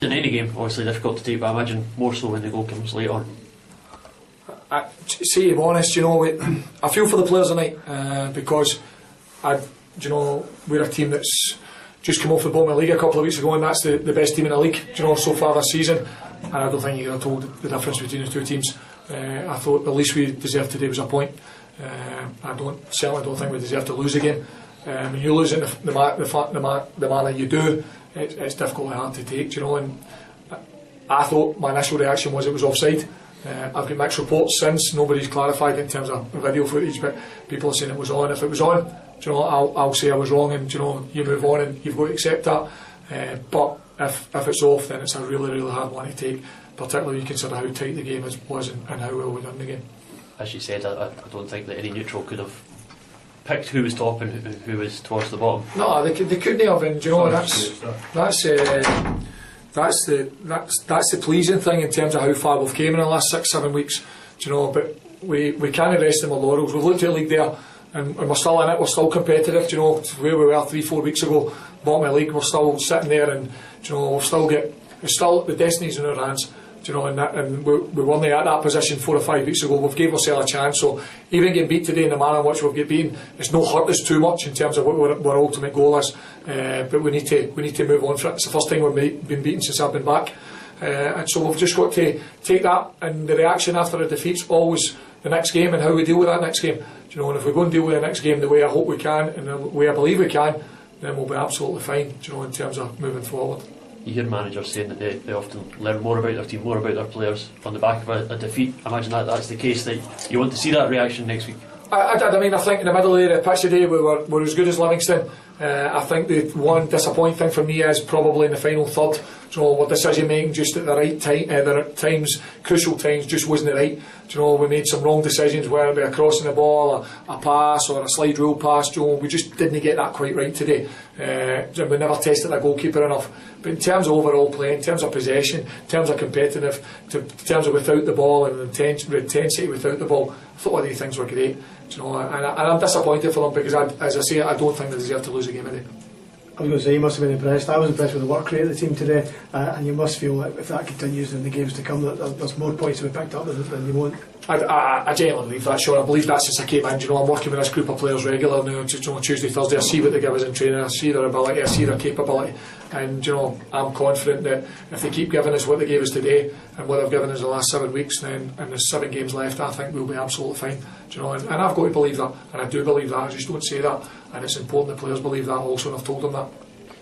In any game, obviously difficult to take, but I imagine more so when the goal comes late on. To be honest, I feel for the players tonight because we're a team that's just come off the bottom of the league a couple of weeks ago, and that's the best team in the league, so far this season. And I don't think you could have told the difference between the two teams. I thought the least we deserved today was a point. I certainly don't think we deserve to lose again. When you lose in the manner you do, it's difficult and hard to take, and I thought my initial reaction was it was offside. I've got mixed reports since. Nobody's clarified in terms of video footage, but people are saying it was on. If it was on, I'll say I was wrong, and you move on and you've got to accept that. But if it's off, then it's a really, really hard one to take, particularly when you consider how tight the game was and how well we done the game. As you said, I don't think that any neutral could have picked who was top and who was towards the bottom. No, they couldn't have, and that's the pleasing thing in terms of how far we've came in the last 6-7 weeks. But we can't rest on our laurels. We've looked at the league there, and we're still in it. We're still competitive. Where we were 3-4 weeks ago, bottom of the league, we're still sitting there, and we've still the destiny's in our hands. And we weren't at that position 4 or 5 weeks ago. We've gave ourselves a chance. So even getting beat today in the manner in which we've get beaten, it's not hurt us too much in terms of what our ultimate goal is. But we need to move on for it. It's the first time we've been beaten since I've been back, and so we've just got to take that. And the reaction after a defeat's always the next game and how we deal with that next game. And if we go and deal with the next game the way I hope we can and the way I believe we can, then we'll be absolutely fine. In terms of moving forward. You hear managers saying that they often learn more about their team, more about their players on the back of a defeat. I imagine that's the case, that you want to see that reaction next week. I think in the middle of the pitch today we were as good as Livingston. I think the one disappointing thing for me is probably in the final third. Our decision making just at the right time, times, crucial times, just wasn't right. We made some wrong decisions, whether it be a crossing the ball, a pass, or a slide rule pass. We just didn't get that quite right today. We never tested a goalkeeper enough. But in terms of overall play, in terms of possession, in terms of competitive, in terms of without the ball and intensity without the ball, I thought all these things were great. And I'm disappointed for them because, as I say, I don't think they deserve to lose a game today. I was going to say, you must have been impressed. I was impressed with the work rate of the team today, and you must feel that if that continues in the games to come, that there's more points to be picked up than you want. I genuinely believe that, Sean. I believe that since I came in. I'm working with this group of players regularly now. Tuesday, Thursday, I see what they give us in training, I see their ability, I see their capability, and I'm confident that if they keep giving us what they gave us today and what they've given us the last 7 weeks, then and there's 7 games left, I think we'll be absolutely fine. And I've got to believe that, and I do believe that. I just don't say that, and it's important the players believe that also, and I've told them that.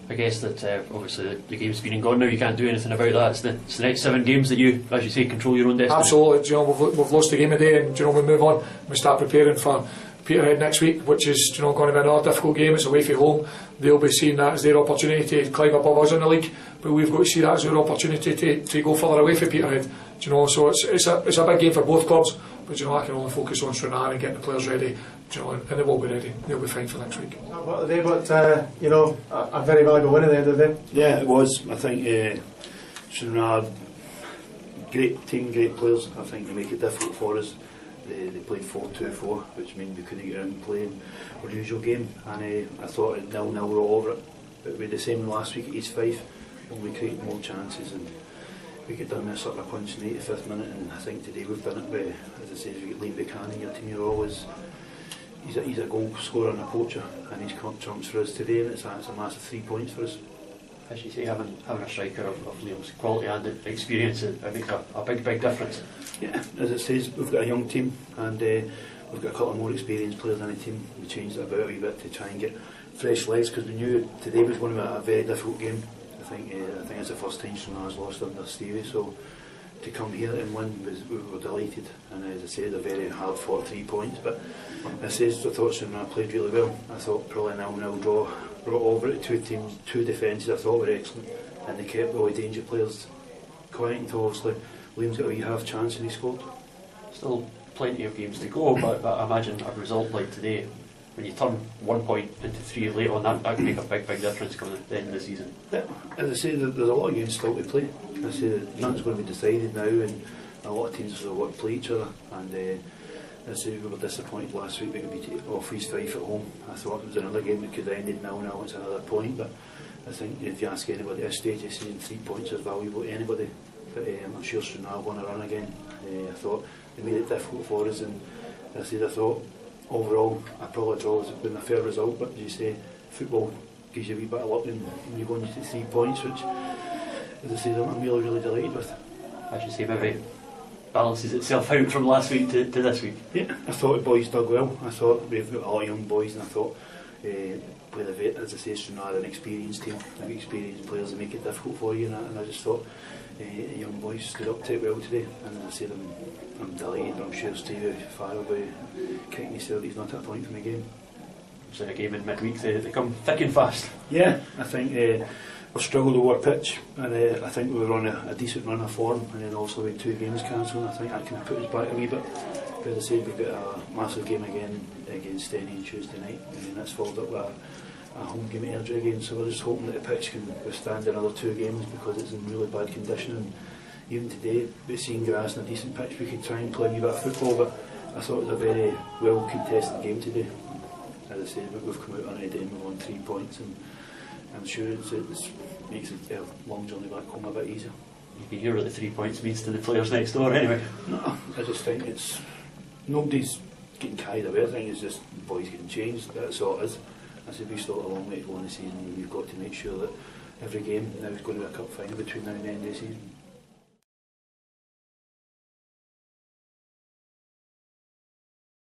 I guess that obviously the game's been and gone now, you can't do anything about that. It's the next 7 games that you, as you say, control your own destiny. Absolutely. We've lost the game today, and we move on. We start preparing for Peterhead next week, which is going to be another difficult game. It's away from home. They'll be seeing that as their opportunity to climb above us in the league, but we've got to see that as our opportunity to go further away from Peterhead. So it's a big game for both clubs, but I can only focus on Stranraer and getting the players ready, and they will be ready. They'll be fine for next week. What today, but a very valuable win at the end of the day. Yeah, it was. I think Stranraer, great team, great players. I think they make it difficult for us. They played 4-2-4, which means we couldn't get around playing our usual game, and I thought at 0-0 we're all over it, but we had the same last week at East Fife, and we created more chances, and we got done with a sort of punch in the 85th minute, and I think today we've done it with, as I say, if you get Liam Buchanan, your 10-year-old he's a goal scorer and a poacher, and he's come up trumps for us today, and it's a massive 3 points for us. As you say, having a striker of Liam's quality and experience, it makes a big difference. Yeah, as it says, we've got a young team, and we've got a couple of more experienced players in the team. We changed it about a wee bit to try and get fresh legs, because we knew today was going to be a very difficult game. I think it's the first time Stranraer's lost under Stevie, so to come here and win, we were delighted. And as I said, a very hard fought 3 points, but I thought Stranraer played really well. I thought probably a 0-0 draw brought over it. Two teams, two defences I thought were excellent, and they kept all the danger players quiet until obviously Liam's got a wee half chance and he scored. Still plenty of games to go, but I imagine a result like today, when you turn 1 point into 3 late on, that can make a big difference coming at the end of the season. Yeah, as I say, there's a lot of games still to play. I say that nothing's going to be decided now, and a lot of teams will want to play each other. And as I say, we were disappointed last week we could beat off East Fife at home. I thought it was another game that could have ended 0-0, it's another point, but I think if you ask anybody at this stage, they're saying 3 points is valuable to anybody. But I'm sure Stranraer are going to run again. I thought they made it difficult for us, and as I said, I thought overall I probably draw has been a fair result. But as you say, football gives you a wee bit of luck when you're going to 3 points, which, as I said, I'm really delighted with. I should say maybe balances itself out from last week to this week. Yeah, I thought the boys dug well. I thought we've got a lot of young boys, and I thought with the vet, as I say, Stranraer, an experienced team, like experienced players that make it difficult for you, and I just thought the young boys stood up to it well today. And as I said, I'm delighted, but I'm sure Stevie, Farrell will be kicking himself he's not at a point from the game. It's like a game in midweek, they come thick and fast. Yeah, I think we've struggled over pitch, and I think we were on a decent run of form, and then also with 2 games cancelled. I think that kind of put us back a wee bit. But as I said, we've got a massive game again against Stevie on Tuesday night, and then that's followed up with a home game at Airdrie again. So we're just hoping that the pitch can withstand another 2 games, because it's in really bad condition. And even today, with seeing grass and a decent pitch, we could try and play a wee bit of football. But I thought it was a very well contested game today. As I said, we've come out on it and we've won 3 points, and I'm sure it makes the long journey back home a bit easier. You can hear what the 3 points means to the players next door anyway. No, I just think nobody's getting carried away. I think it's just boys getting changed. That's all it is. I said we still have a long way to go in the season, and we've got to make sure that every game now is going to be a cup final between now and the end of the season.